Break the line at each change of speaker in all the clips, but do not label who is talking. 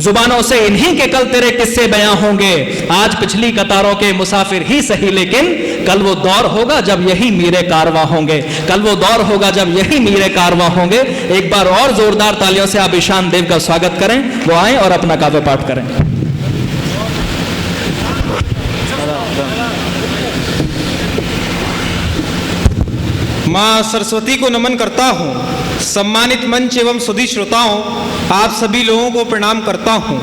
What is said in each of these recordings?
जुबानों से इन्हीं के कल तेरे किस्से बयां होंगे। आज पिछली कतारों के मुसाफिर ही सही, लेकिन कल वो दौर होगा जब यही मीरे कारवां होंगे। कल वो दौर होगा जब यही मीरे कारवां होंगे। एक बार और जोरदार तालियों से आप ईशान देव का स्वागत करें, वो आए और अपना काव्य पाठ करें।
मां सरस्वती को नमन करता हूँ। सम्मानित मंच एवं सुधी श्रोताओं, आप सभी लोगों को प्रणाम करता हूँ।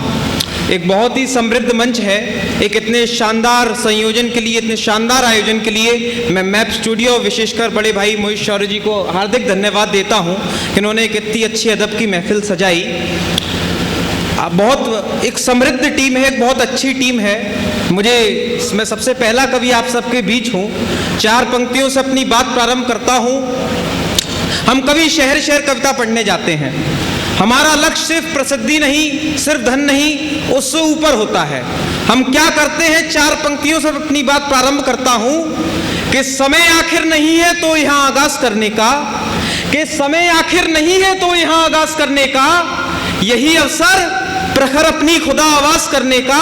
एक बहुत ही समृद्ध मंच है। एक इतने शानदार संयोजन के लिए, इतने शानदार आयोजन के लिए मैं मैप स्टूडियो, विशेषकर बड़े भाई मोहित शौर्य जी को हार्दिक धन्यवाद देता हूँ। इन्होंने एक इतनी अच्छी अदब की महफिल सजाई। बहुत एक समृद्ध टीम है, एक बहुत अच्छी टीम है। मैं सबसे पहला कवि आप सबके बीच हूँ। 4 पंक्तियों से अपनी बात प्रारंभ करता हूँ। हम कभी शहर शहर कविता पढ़ने जाते हैं। हमारा लक्ष्य सिर्फ प्रसिद्धि नहीं, सिर्फ धन नहीं, उससे ऊपर होता है। हम क्या करते हैं? 4 पंक्तियों से अपनी बात प्रारंभ करता हूँ कि समय आखिर नहीं है तो यहाँ आगाज करने का, कि समय आखिर नहीं है तो यहाँ आगाज करने का, यही अवसर प्रखर अपनी खुदा आवाज करने का,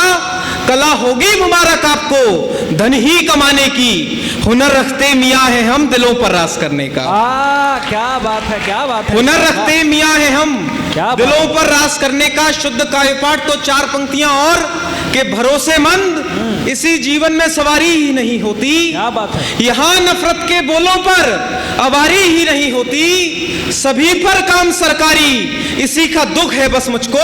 कला होगी मुबारक आपको धन ही कमाने की, हुनर रखते मियाँ है हम दिलों पर राज करने का।
क्या बात है, क्या बात है।
हुनर रखते मियाँ है हम दिलों पर राज करने का। शुद्ध काव्य पाठ तो 4 पंक्तियां और के भरोसेमंद इसी जीवन में सवारी ही नहीं होती।
क्या बात है।
यहाँ नफरत के बोलों पर अवारी ही नहीं होती, सभी पर काम सरकारी, इसी का दुख है बस मुझको,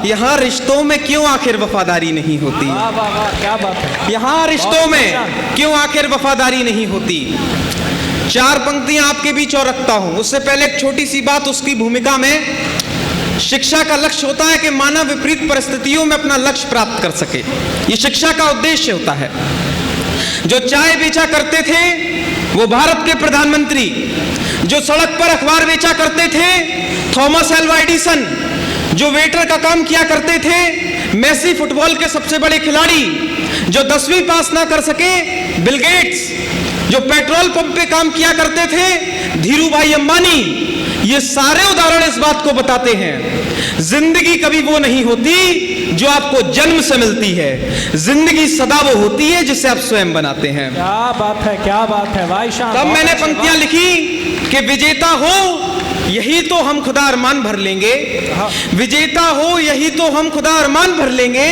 यहाँ रिश्तों में क्यों आखिर वफादारी नहीं होती।
क्या बात है।
यहाँ रिश्तों में क्यों आखिर वफादारी नहीं होती। 4 पंक्तियां आपके बीच और रखता हूं। उससे पहले एक छोटी सी बात, उसकी भूमिका में शिक्षा का लक्ष्य होता है कि मानव विपरीत परिस्थितियों में अपना लक्ष्य प्राप्त कर सके। ये शिक्षा का उद्देश्य होता है। जो चाय बेचा करते थे वो भारत के प्रधानमंत्री, जो सड़क पर अखबार बेचा करते थे थॉमस एल्वा एडिसन, जो वेटर का काम किया करते थे मेसी फुटबॉल के सबसे बड़े खिलाड़ी, जो 10वीं पास ना कर सके बिल गेट्स, जो पेट्रोल पंप पे काम किया करते थे धीरूभाई अंबानी, ये सारे उदाहरण इस बात को बताते हैं जिंदगी कभी वो नहीं होती जो आपको जन्म से मिलती है, जिंदगी सदा वो होती है जिसे आप स्वयं बनाते हैं।
क्या बात है, क्या बात है भाई शान।
तब मैंने पंक्तियां लिखी कि विजेता हो यही तो हम खुदा अरमान भर लेंगे, विजेता हो यही तो हम खुदा अरमान भर लेंगे,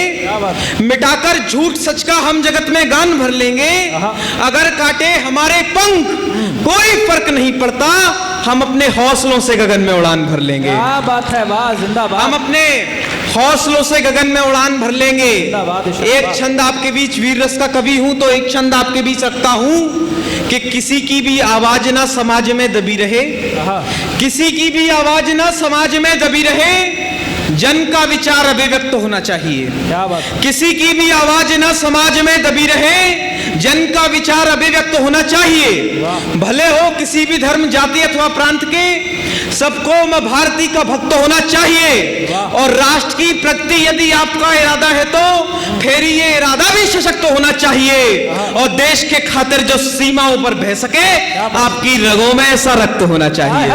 मिटाकर झूठ सच का हम जगत में गान भर लेंगे, अगर काटे हमारे पंख कोई फर्क नहीं पड़ता, हम अपने हौसलों से गगन में उड़ान भर लेंगे।
क्या बात है, वाह जिंदाबाद।
हम अपने हौसलों से गगन में उड़ान भर लेंगे। एक छंद आपके बीच, वीर रस का कवि हूं तो एक छंद आपके बीच रखता हूं कि किसी की भी आवाज ना समाज में दबी रहे, किसी की भी आवाज ना समाज में दबी रहे, जन का विचार अभिव्यक्त होना चाहिए।
क्या बात।
किसी की भी आवाज ना समाज में दबी रहे, जन का विचार अभिव्यक्त होना चाहिए। भले हो किसी भी धर्म, जाति अथवा प्रांत के, सबको मैं भारतीय का भक्त होना चाहिए। और राष्ट्र की प्रगति यदि आपका इरादा है तो फिर ये इरादा भी सशक्त होना चाहिए। और देश के खातिर जो सीमाओं पर बह सके, आपकी रगों में ऐसा रक्त होना चाहिए।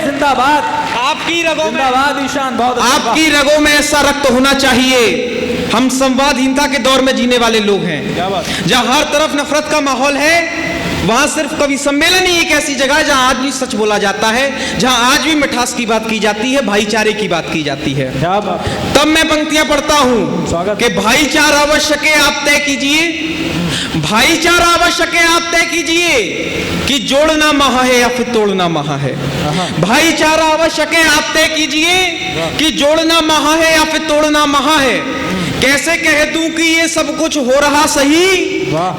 जिंदाबाद।
आपकी रगों में,
ईशान, बहुत
आपकी रगों में ऐसा रक्त होना चाहिए। हम संवादहीनता के दौर में जीने वाले लोग हैं, जहां हर तरफ नफरत का माहौल है। वहां सिर्फ कवि सम्मेलन ही एक ऐसी जगह है जहां आज भी सच बोला जाता है, जहां आज भी मिठास की बात की जाती है, भाईचारे की बात की जाती है। तब मैं पंक्तियां पढ़ता हूं कि भाईचारा आवश्यक है आप तय कीजिए, भाईचारा आवश्यक है आप तय कीजिए, कि जोड़ना महा है या फिर तोड़ना महा है। भाईचारा आवश्यक है आप तय कीजिए, कि जोड़ना महा है या फिर तोड़ना महा है। कैसे कह दूं कि ये सब कुछ हो रहा सही,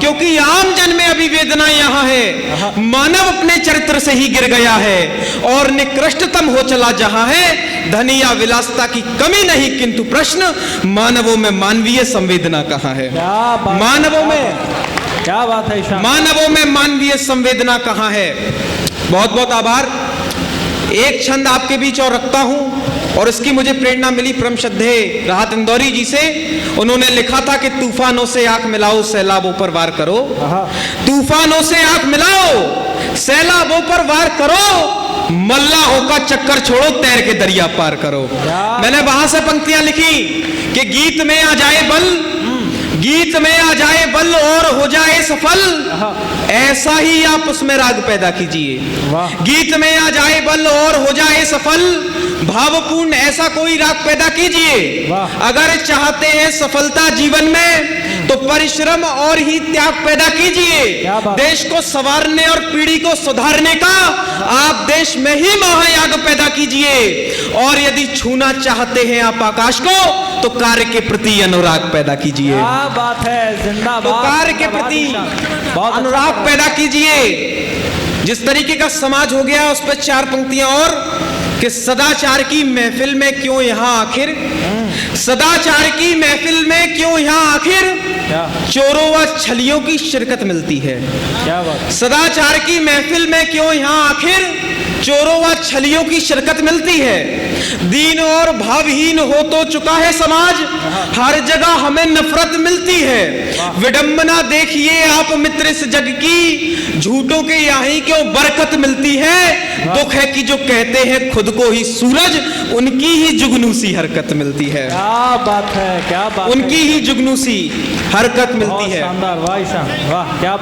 क्योंकि आम जन में अभी वेदना यहाँ है। मानव अपने चरित्र से ही गिर गया है और निकृष्टतम हो चला जहां है। धन या विलासता की कमी नहीं, किंतु प्रश्न मानवों में मानवीय संवेदना कहाँ है। मानवों में,
क्या बात है,
मानवों में मानवीय संवेदना कहाँ है। बहुत बहुत आभार। एक छंद आपके बीच और रखता हूं, और इसकी मुझे प्रेरणा मिली परम श्रद्धेय राहत इंदौरी जी से। उन्होंने लिखा था कि तूफानों से आंख मिलाओ, सैलाबों पर वार करो। तूफानों से आंख मिलाओ, सैलाबों पर वार करो, मल्ला होकर चक्कर छोड़ो, तैर के दरिया पार करो। मैंने वहां से पंक्तियां लिखी कि गीत में आ जाए बल, गीत में आ जाए बल और हो जाए सफल, ऐसा ही आप उसमें राग पैदा कीजिए। गीत में आ जाए बल और हो जाए सफल, भावपूर्ण ऐसा कोई राग पैदा कीजिए। अगर चाहते हैं सफलता जीवन में तो परिश्रम और ही त्याग पैदा कीजिए। देश को संवारने और पीढ़ी को सुधारने का आप देश में ही महायाग पैदा कीजिए। और यदि छूना चाहते हैं आप आकाश को तो कार्य के प्रति अनुराग पैदा कीजिए।
क्या बात है, जिंदाबाद।
तो कार्य के प्रति अनुराग पैदा कीजिए। जिस तरीके का समाज हो गया उस पर चार पंक्तियां और कि सदाचार की महफिल में क्यों यहाँ आखिर, सदाचार की महफिल में क्यों यहाँ आखिर चोरों व छलियों की शिरकत मिलती है।
क्या बात।
सदाचार की महफिल में क्यों यहाँ आखिर चोरों व छलियों की शिरकत मिलती है। दीन और भावहीन हो तो चुका है समाज, हर जगह हमें नफरत मिलती है। विडंबना देखिए आप मित्र इस जग की, झूठों के यहाँ क्यों बरकत मिलती है। दुख है कि जो कहते हैं खुद को ही सूरज, उनकी ही जुगनूसी हरकत मिलती है।
क्या बात है, क्या बात।
उनकी ही जुगनूसी हरकत मिलती है।
शानदार, वाह, क्या